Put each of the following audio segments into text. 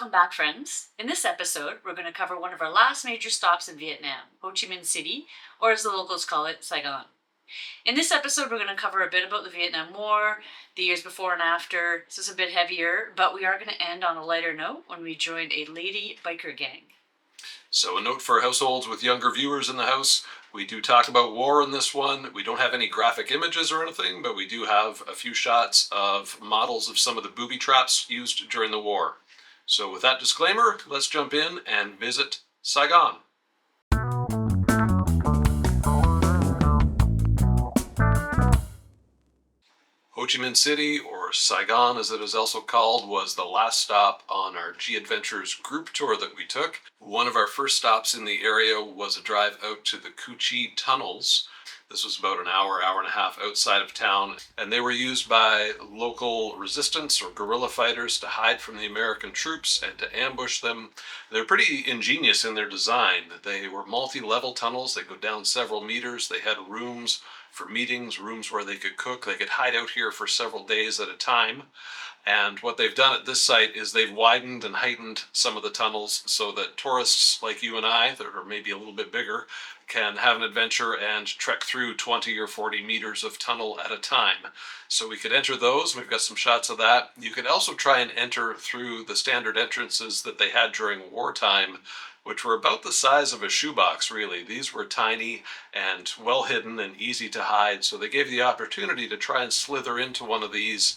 Welcome back, friends. In this episode, we're going to cover one of our last major stops in Vietnam, Ho Chi Minh City, or as the locals call it, Saigon. In this episode, we're going to cover a bit about the Vietnam War, the years before and after. This is a bit heavier, but we are going to end on a lighter note when we joined a lady biker gang. So a note for households with younger viewers in the house, we do talk about war in this one. We don't have any graphic images or anything, but we do have a few shots of models of some of the booby traps used during the war. So with that disclaimer, let's jump in and visit Saigon. Ho Chi Minh City, or Saigon as it is also called, was the last stop on our G Adventures group tour that we took. One of our first stops in the area was a drive out to the Cu Chi tunnels. This was about an hour and a half outside of town, and they were used by local resistance or guerrilla fighters to hide from the American troops and to ambush them. They're pretty ingenious in their design. They were multi-level tunnels. They go down several meters. They had rooms for meetings, rooms where they could cook. They could hide out here for several days at a time. And what they've done at this site is they've widened and heightened some of the tunnels so that tourists like you and I, that are maybe a little bit bigger, can have an adventure and trek through 20 or 40 meters of tunnel at a time. So we could enter those. We've got some shots of that. You could also try and enter through the standard entrances that they had during wartime, which were about the size of a shoebox, really. These were tiny and well hidden and easy to hide, so they gave you the opportunity to try and slither into one of these.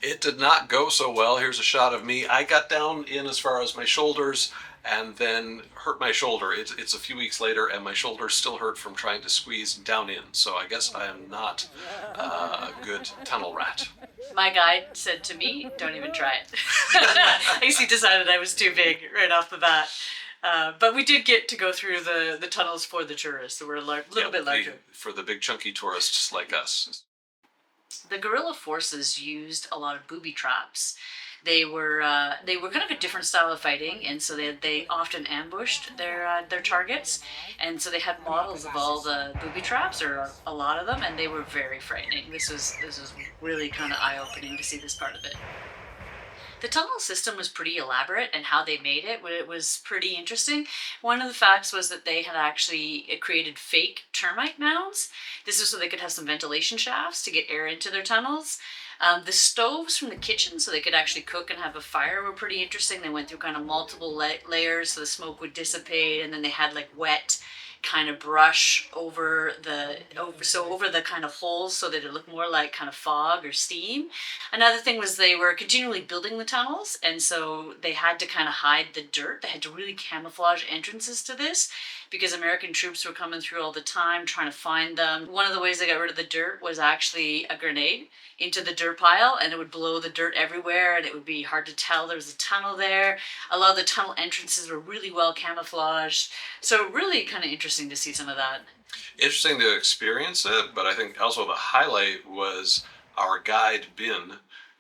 It did not go so well. Here's a shot of me. I got down in as far as my shoulders and then hurt my shoulder. It's a few weeks later, and my shoulder still hurt from trying to squeeze down in. So I guess I am not a good tunnel rat. My guide said to me, don't even try it. I guess he decided I was too big right off the bat. But we did get to go through the tunnels for the tourists, so we're a little bit larger. For the big chunky tourists like us. The guerrilla forces used a lot of booby traps. They were kind of a different style of fighting, and so they often ambushed their targets, and so they had models of all the booby traps, or a lot of them, and they were very frightening. This was really kind of eye-opening to see this part of it. The tunnel system was pretty elaborate, and how they made it was pretty interesting. One of the facts was that they had actually created fake termite mounds. This is so they could have some ventilation shafts to get air into their tunnels. The stoves from the kitchen, so they could actually cook and have a fire, were pretty interesting. They went through kind of multiple layers so the smoke would dissipate, and then they had like wet kind of brush over the kind of holes so that it looked more like kind of fog or steam. Another thing was they were continually building the tunnels, and so they had to kind of hide the dirt. They had to really camouflage entrances to this because American troops were coming through all the time trying to find them. One of the ways they got rid of the dirt was actually a grenade into the dirt pile, and it would blow the dirt everywhere, and it would be hard to tell there was a tunnel there. A lot of the tunnel entrances were really well camouflaged, so really kind of interesting to see some of that. Interesting to experience it, but I think also the highlight was our guide, Bin.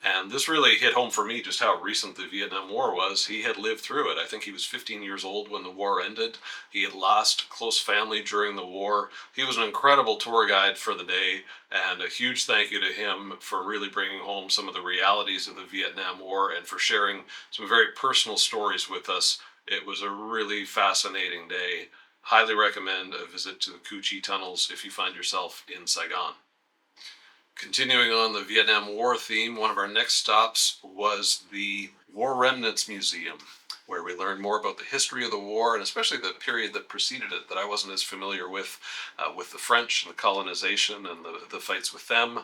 And this really hit home for me just how recent the Vietnam War was. He had lived through it. I think he was 15 years old when the war ended. He had lost close family during the war. He was an incredible tour guide for the day, and a huge thank you to him for really bringing home some of the realities of the Vietnam War and for sharing some very personal stories with us. It was a really fascinating day. Highly recommend a visit to the Cu Chi tunnels if you find yourself in Saigon. Continuing on the Vietnam War theme, one of our next stops was the War Remnants Museum, where we learned more about the history of the war, and especially the period that preceded it that I wasn't as familiar with the French and the colonization and the fights with them.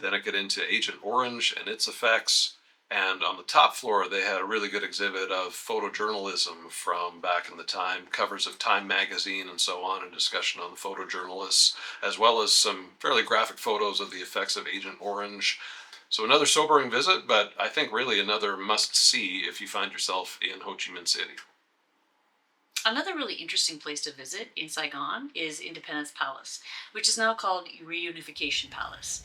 Then I get into Agent Orange and its effects. And on the top floor, they had a really good exhibit of photojournalism from back in the time, covers of Time magazine and so on, and discussion on the photojournalists, as well as some fairly graphic photos of the effects of Agent Orange. So another sobering visit, but I think really another must-see if you find yourself in Ho Chi Minh City. Another really interesting place to visit in Saigon is Independence Palace, which is now called Reunification Palace.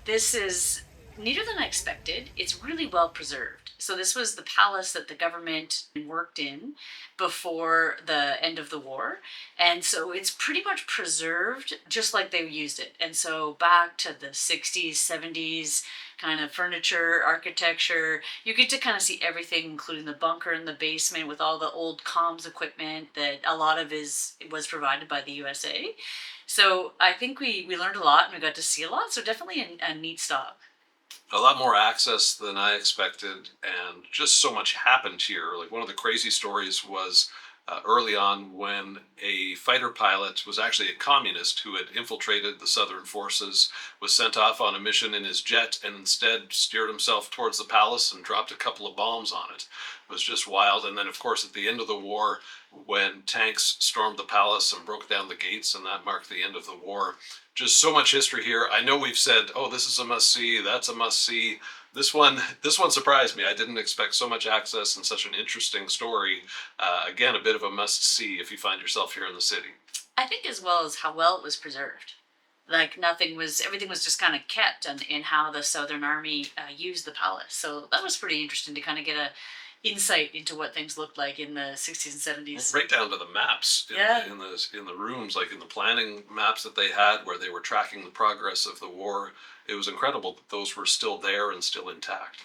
This is neater than I expected. It's really well preserved. So this was the palace that the government worked in before the end of the war. And so it's pretty much preserved just like they used it. And so back to the 60s, 70s kind of furniture, architecture, you get to kind of see everything, including the bunker in the basement with all the old comms equipment that a lot of was provided by the USA. So I think we learned a lot and we got to see a lot. So definitely a neat stop. A lot more access than I expected, and just so much happened here. Like, one of the crazy stories was early on when a fighter pilot was actually a communist who had infiltrated the Southern forces, was sent off on a mission in his jet, and instead steered himself towards the palace and dropped a couple of bombs on it. It was just wild. And then, of course, at the end of the war, when tanks stormed the palace and broke down the gates, and that marked the end of the war. Just so much history here. I know we've said, "Oh, this is a must see, that's a must see." This one surprised me. I didn't expect so much access and such an interesting story. Again, a bit of a must see if you find yourself here in the city. I think as well as how well it was preserved. Like everything was just kind of kept in how the Southern Army used the palace. So that was pretty interesting to kind of get a insight into what things looked like in the 60s and 70s. Right down to the maps in the rooms, like in the planning maps that they had, where they were tracking the progress of the war. It was incredible that those were still there and still intact.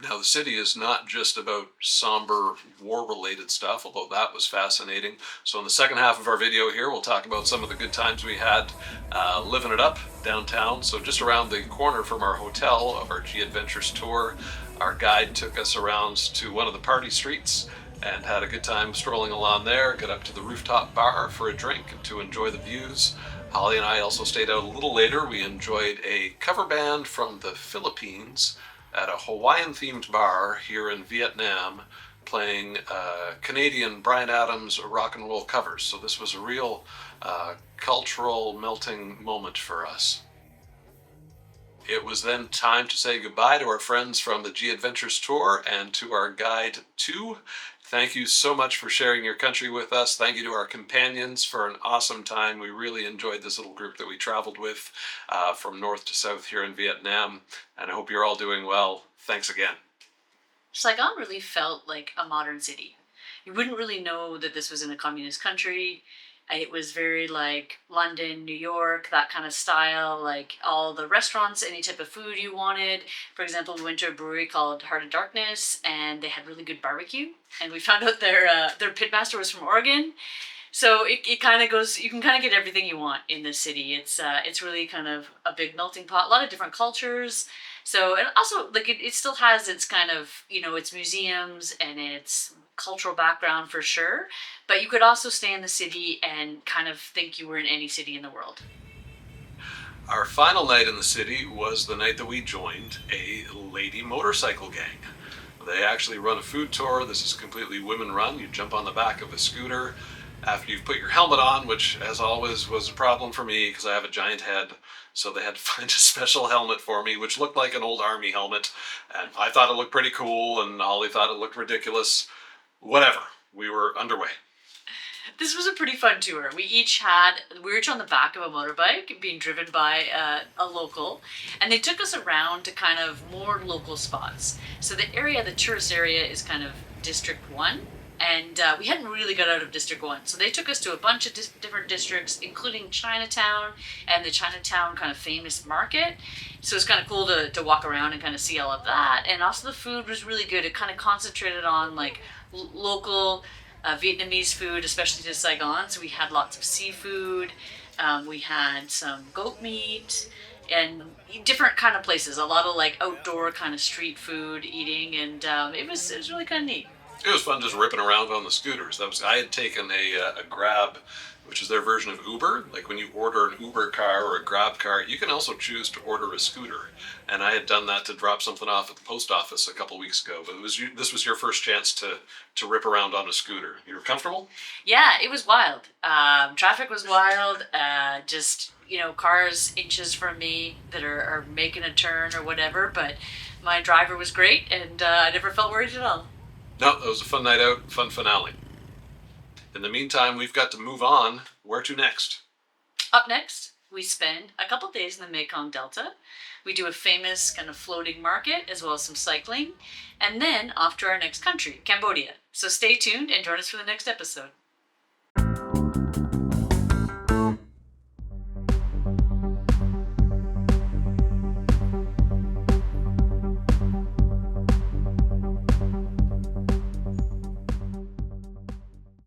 Now, the city is not just about somber war-related stuff, although that was fascinating. So in the second half of our video here, we'll talk about some of the good times we had living it up downtown. So just around the corner from our hotel of our G Adventures tour, our guide took us around to one of the party streets and had a good time strolling along there, got up to the rooftop bar for a drink and to enjoy the views. Holly and I also stayed out a little later. We enjoyed a cover band from the Philippines at a Hawaiian-themed bar here in Vietnam, playing Canadian Bryan Adams rock and roll covers. So this was a real cultural melting moment for us. It was then time to say goodbye to our friends from the G Adventures Tour and to our guide 2. Thank you so much for sharing your country with us. Thank you to our companions for an awesome time. We really enjoyed this little group that we traveled with from north to south here in Vietnam. And I hope you're all doing well. Thanks again. Saigon really felt like a modern city. You wouldn't really know that this was in a communist country. It was very like London, New York, that kind of style, like all the restaurants, any type of food you wanted. For example, we went to a brewery called Heart of Darkness, and they had really good barbecue. And we found out their pitmaster was from Oregon. So it kind of goes, you can kind of get everything you want in this city. It's really kind of a big melting pot, a lot of different cultures. So, and also like it still has its kind of, its museums and its cultural background for sure, but you could also stay in the city and kind of think you were in any city in the world. Our final night in the city was the night that we joined a lady motorcycle gang. They actually run a food tour. This is completely women run. You jump on the back of a scooter after you've put your helmet on, which as always was a problem for me because I have a giant head. So they had to find a special helmet for me, which looked like an old army helmet. And I thought it looked pretty cool, and Holly thought it looked ridiculous. Whatever, we were underway. This was a pretty fun tour. We were each on the back of a motorbike being driven by a local, and they took us around to kind of more local spots. So the tourist area is kind of District 1, and we hadn't really got out of District 1. So they took us to a bunch of different districts, including Chinatown and the Chinatown kind of famous market. So it's kind of cool to walk around and kind of see all of that. And also the food was really good. It kind of concentrated on like local Vietnamese food, especially to Saigon. So we had lots of seafood. We had some goat meat and different kind of places. A lot of like outdoor kind of street food eating, and it was really kind of neat. It was fun just ripping around on the scooters. I had taken a Grab, which is their version of Uber. Like when you order an Uber car or a Grab car, you can also choose to order a scooter. And I had done that to drop something off at the post office a couple weeks ago. But this was your first chance to rip around on a scooter. You were comfortable? Yeah, it was wild. Traffic was wild. Just, cars inches from me that are making a turn or whatever. But my driver was great, and I never felt worried at all. No, it was a fun night out, fun finale. In the meantime, we've got to move on. Where to next? Up next, We spend a couple days in the Mekong Delta. We do a famous kind of floating market as well as some cycling, and then off to our next country, Cambodia. So stay tuned and join us for the next episode.